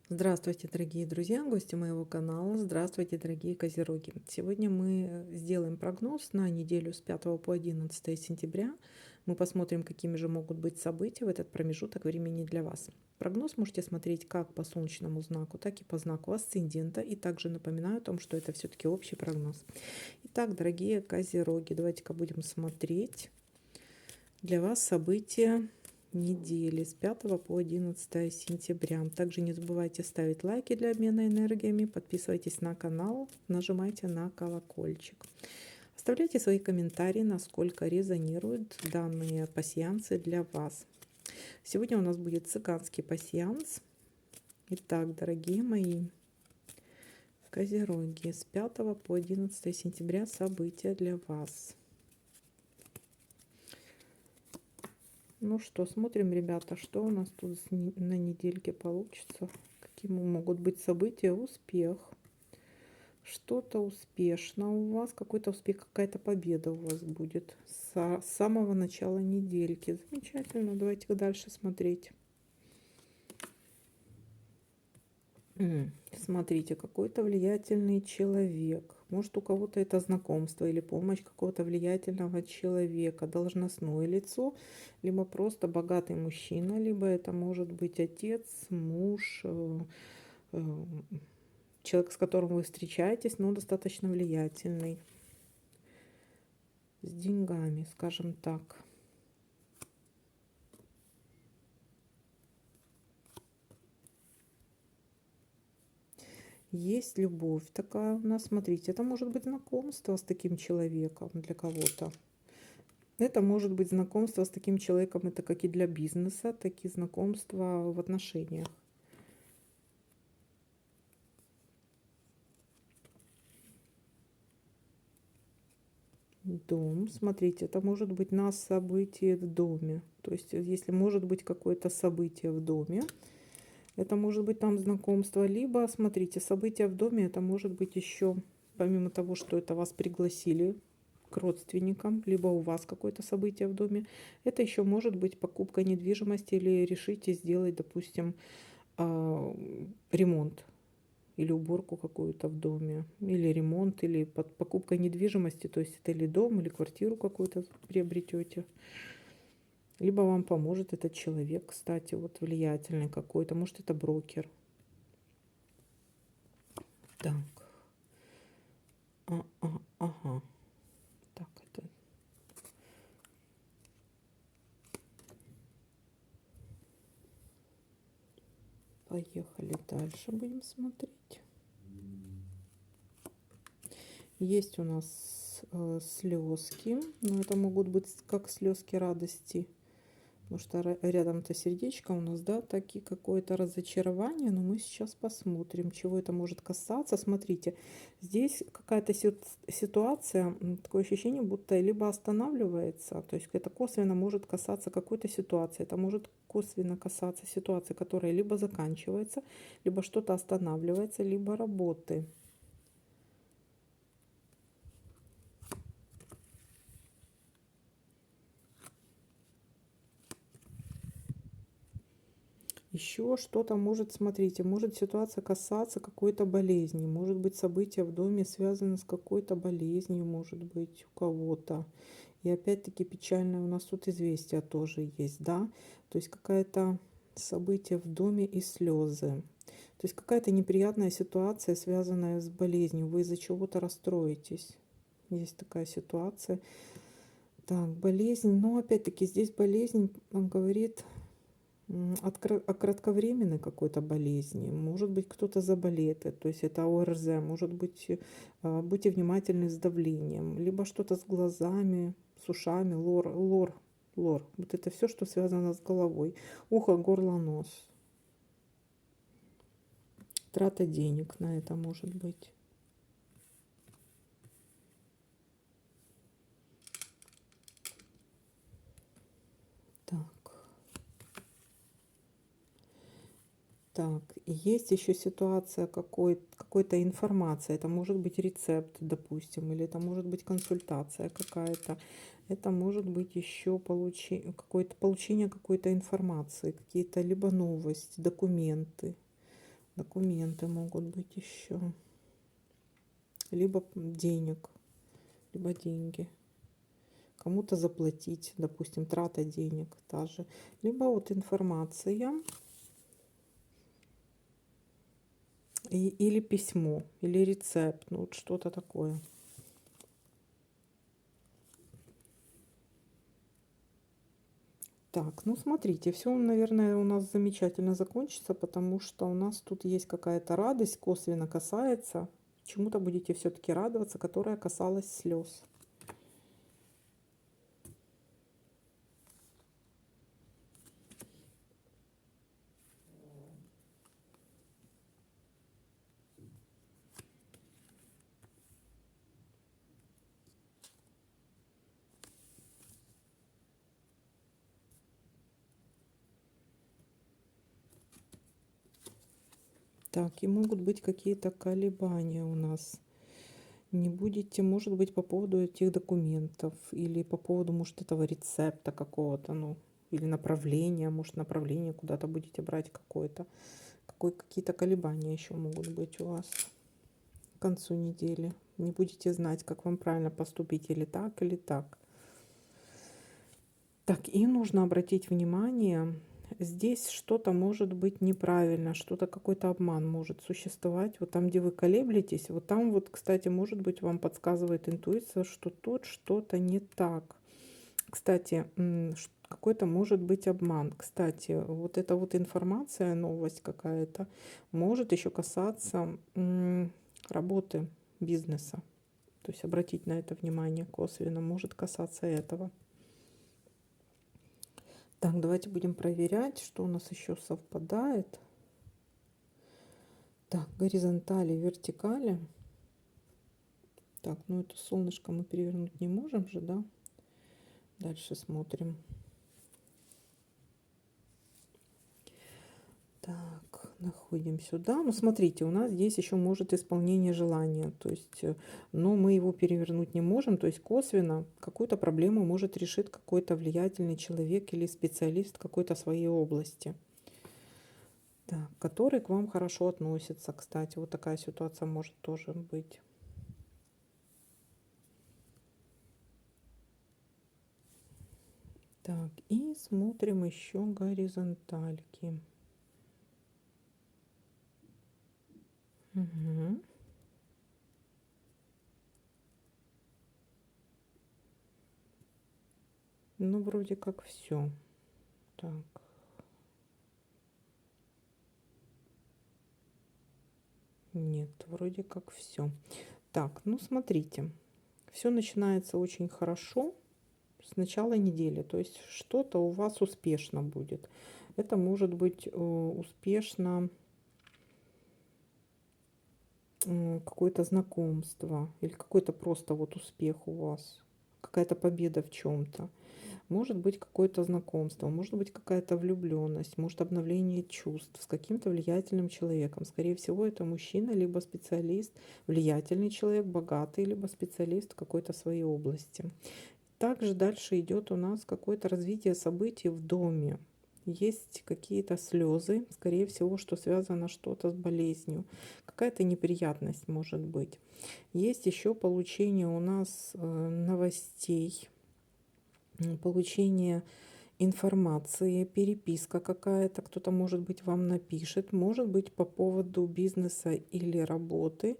Здравствуйте, дорогие друзья, гости моего канала. Здравствуйте, дорогие козероги. Сегодня мы сделаем прогноз на неделю с 5 по 11 сентября. Мы посмотрим, какими же могут быть события в этот промежуток времени для вас. Прогноз можете смотреть как по солнечному знаку, так и по знаку асцендента. И также напоминаю о том, что это все-таки общий прогноз. Итак, дорогие козероги, давайте-ка будем смотреть для вас события недели с 5 по 11 сентября. Также не забывайте ставить лайки для обмена энергиями, подписывайтесь на канал, нажимайте на колокольчик. Оставляйте свои комментарии, насколько резонируют данные пасьянсы для вас. Сегодня у нас будет цыганский пасьянс. Итак, дорогие мои козероги, с 5 по 11 сентября события для вас. Ну что, смотрим, ребята, что у нас тут на недельке получится. Какие могут быть события. Успех. Что-то успешно у вас. Какой-то успех, какая-то победа у вас будет. С самого начала недельки. Замечательно. Давайте дальше смотреть. Смотрите, какой-то влиятельный человек. Может, у кого-то это знакомство или помощь какого-то влиятельного человека, должностное лицо, либо просто богатый мужчина, либо это может быть отец, муж, человек, с которым вы встречаетесь, но достаточно влиятельный, с деньгами, скажем так. Есть любовь такая у нас. Смотрите, это может быть знакомство с таким человеком для кого-то. Это может быть знакомство с таким человеком, это как и для бизнеса, так и знакомства в отношениях. Дом, смотрите, это может быть на событии в доме. То есть, если может быть какое-то событие в доме, это может быть там знакомство. Либо, смотрите, событие в доме, это может быть еще, помимо того, что это вас пригласили к родственникам, либо у вас какое-то событие в доме, это еще может быть покупка недвижимости или решите сделать, допустим, ремонт или уборку какую-то в доме, или ремонт, или покупка недвижимости, то есть это или дом, или квартиру какую-то приобретете. Либо вам поможет этот человек, кстати, вот влиятельный какой-то, может это брокер. Так, ага, так, это... Поехали дальше, будем смотреть. Есть у нас слезки, но это могут быть как слезки радости, потому что рядом-то сердечко у нас, да, таки какое-то разочарование, но мы сейчас посмотрим, чего это может касаться. Смотрите, здесь какая-то ситуация, такое ощущение, будто либо останавливается, то есть это косвенно может касаться какой-то ситуации, это может косвенно касаться ситуации, которая либо заканчивается, либо что-то останавливается, либо работы. Еще что-то может, смотрите, может ситуация касаться какой-то болезни, может быть событие в доме связано с какой-то болезнью, может быть у кого-то. И опять-таки печальное у нас тут известие тоже есть, да, то есть какое-то событие в доме и слезы. То есть какая-то неприятная ситуация, связанная с болезнью, вы из-за чего-то расстроитесь. Есть такая ситуация. Так, болезнь, но опять-таки здесь болезнь, он говорит о кратковременной какой-то болезни. Может быть, кто-то заболеет, то есть это ОРЗ, может быть, будьте внимательны с давлением, либо что-то с глазами, с ушами, лор. Вот это все, что связано с головой. Ухо, горло, нос. Трата денег на это может быть. Так. Так, есть еще ситуация какой-то информации. Это может быть рецепт, допустим, или это может быть консультация какая-то. Это может быть еще получение какой-то информации, какие-то либо новости, документы. Документы могут быть еще. Либо денег, либо деньги. Кому-то заплатить, допустим, трата денег та же. Либо вот информация или письмо, или рецепт, ну вот что-то такое. Так, ну смотрите, все, наверное, у нас замечательно закончится, потому что у нас тут есть какая-то радость, косвенно касается. Чему-то будете все-таки радоваться, которая касалась слез. Так, и могут быть какие-то колебания у нас. Не будете, может быть, по поводу этих документов или по поводу, может, этого рецепта какого-то, ну, или направления, может, направление куда-то будете брать какое-то. Какие-то колебания еще могут быть у вас к концу недели. Не будете знать, как вам правильно поступить, или так, или так. Так, и нужно обратить внимание, здесь что-то может быть неправильно, что-то, какой-то обман может существовать. Вот там, где вы колеблетесь, вот там вот, кстати, может быть, вам подсказывает интуиция, что тут что-то не так. Кстати, какой-то может быть обман. Кстати, вот эта вот информация, новость какая-то, может еще касаться работы, бизнеса. То есть обратить на это внимание косвенно, может касаться этого. Так, давайте будем проверять, что у нас еще совпадает. Так, горизонтали, вертикали. Так, ну это солнышко мы перевернуть не можем же, да? Дальше смотрим. Так, находим сюда. Ну, смотрите, у нас здесь еще может исполнение желания. То есть, но мы его перевернуть не можем. То есть косвенно какую-то проблему может решить какой-то влиятельный человек или специалист какой-то своей области. Так, который к вам хорошо относится. Кстати, вот такая ситуация может тоже быть. Так, и смотрим еще горизонтальки. Угу. Ну, вроде как все. Так. Нет, вроде как все. Так, ну смотрите. Все начинается очень хорошо с начала недели. То есть что-то у вас успешно будет. Это может быть успешно какое-то знакомство или какой-то просто вот успех у вас, какая-то победа в чем-то. Может быть какое-то знакомство, может быть какая-то влюбленность, может обновление чувств с каким-то влиятельным человеком. Скорее всего, это мужчина, либо специалист, влиятельный человек, богатый, либо специалист в какой-то своей области. Также дальше идет у нас какое-то развитие событий в доме. Есть какие-то слезы, скорее всего, что связано что-то с болезнью. Какая-то неприятность может быть. Есть еще получение у нас новостей, получение информации, переписка какая-то, кто-то, может быть, вам напишет, может быть, по поводу бизнеса или работы,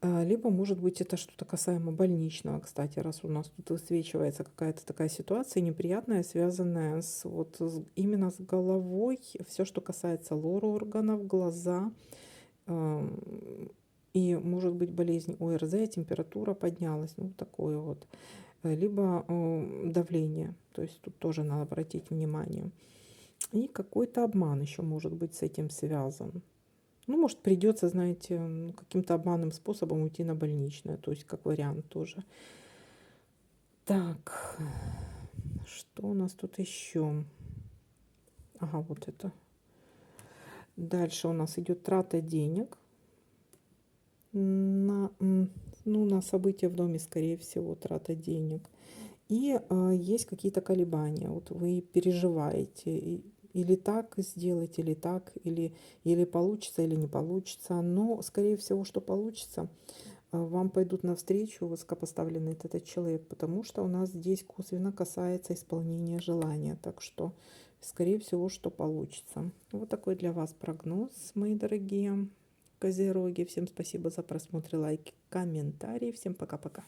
либо, может быть, это что-то касаемо больничного, кстати, раз у нас тут высвечивается какая-то такая ситуация неприятная, связанная именно с головой, все, что касается лор-органов, глаза, и, может быть, болезнь ОРЗ, температура поднялась, ну, такое вот. Либо давление, то есть тут тоже надо обратить внимание. И какой-то обман еще может быть с этим связан. Ну, может, придется, знаете, каким-то обманным способом уйти на больничное, то есть как вариант тоже. Так, что у нас тут еще? Ага, вот это. Дальше у нас идет трата денег на события в доме, скорее всего, трата денег. И есть какие-то колебания. Вот вы переживаете, или так сделать, или так, или получится, или не получится. Но, скорее всего, что получится, вам пойдут навстречу высокопоставленный этот человек, потому что у нас здесь косвенно касается исполнения желания. Так что, скорее всего, что получится. Вот такой для вас прогноз, мои дорогие козероги. Всем спасибо за просмотр, лайки, комментарии. Всем пока-пока.